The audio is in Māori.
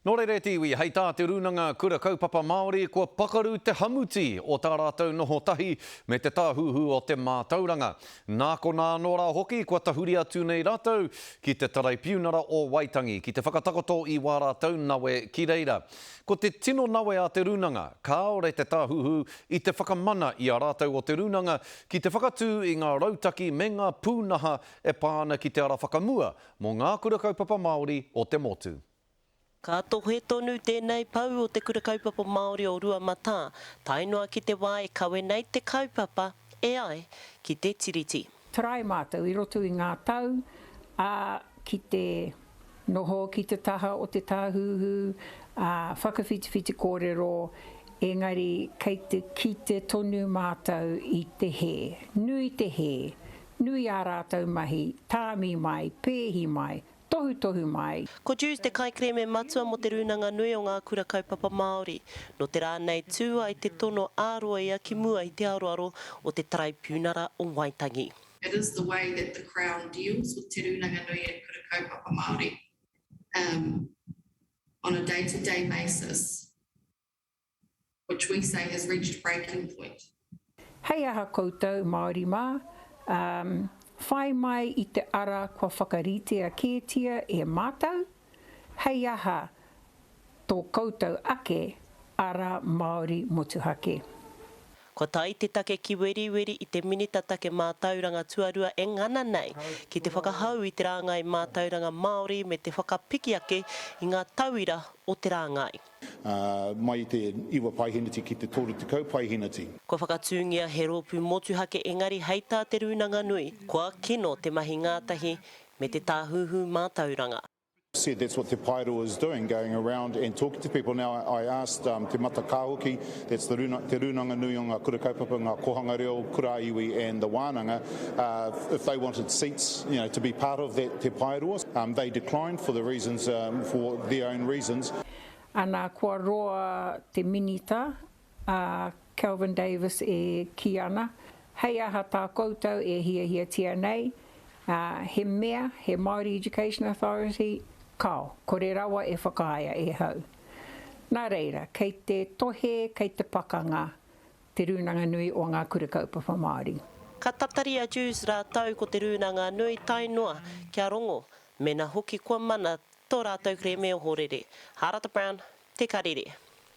Nō reire tiwi, hei tā te runanga kura kaupapa Māori, kua pakaru te hamuti o tā rātou noho tahi me te tāhuhu o te mātauranga. Nā ko nā nōra hoki, kua tahuri atu nei rātou ki te tarai piunara o Waitangi, ki te whakatakoto i wā rātou nawe ki reira. Ko te tino nawe a te runanga, kāore te tāhuhu i te whakamana i a rātou o te runanga, ki te whakatū i ngā rautaki me ngā pūnaha e pāna ki te ara whakamua mō ngā kura kaupapa Māori o te motu. Ka tohe tonu tēnei pau o te kura kaupapa Māori o Rua Matā. Tainoa ki te wā e kawe nei te kaupapa e ai ki te tiriti. Tarai mātou i roto i ngā tau, ki te noho ki te taha o te tāhuhu, whakawhitiwhiti kōrero, engari kei te kite tonu mātou i te he. Nui te he, nui ā rātou mahi, tāmi mai, pēhi mai, tohu mai. Ko Jews te kaikreme matua mo te runanga nui o ngā kura kaupapa Māori. No te rānei tūa i te tono āroa ia ki mua i te aroaro o te tarai piunara o Waitangi. It is the way that the Crown deals with te runanga nui e kura kaupapa Māori on a day-to-day basis, which we say has reached breaking point. Hei aha koutou Māori mā, whai mai i te ara kua whakaritea kētia e mātou, hei aha tō koutou ake ara Māori motuhake. Ko tai te take ki weri i te minita take mātauranga tuarua e ngana nei ki te whakahau i te rāngai mātauranga Māori me te whakapiki ake i ngā tauira o te rāngai. Mai i te iwa paihinati ki te tōru te kau paihinati. Ko whakatūngia he rōpū motuhake engari hei tā te runanga nui, kua kino te mahi ngātahi me te tāhuhu mātauranga. Said that's what Te Paeroa is doing, going around and talking to people. Now, I asked Te Mata Kāhoki, that's te runanga nui o ngā kura kaupapa, ngā kohanga reo, kura iwi and the wānanga, if they wanted seats, to be part of that Te Paeroa. They declined for the reasons, for their own reasons. Ana kua roa te minita, Kelvin Davis e ki ana. Hei aha tā koutou e hia tia nei, he mea, he Māori Education Authority, kao, kore rawa e whakaia e hau. Nā reira, kei te tohe, kei te pakanga, te runanga nui o ngā kura kaupapa Māori. Ka tatari a Jews rātau ko te runanga nui tainoa kia rongo, mena hoki kua mana tō rātau kreme o horere. Harata Brown, Te Karere.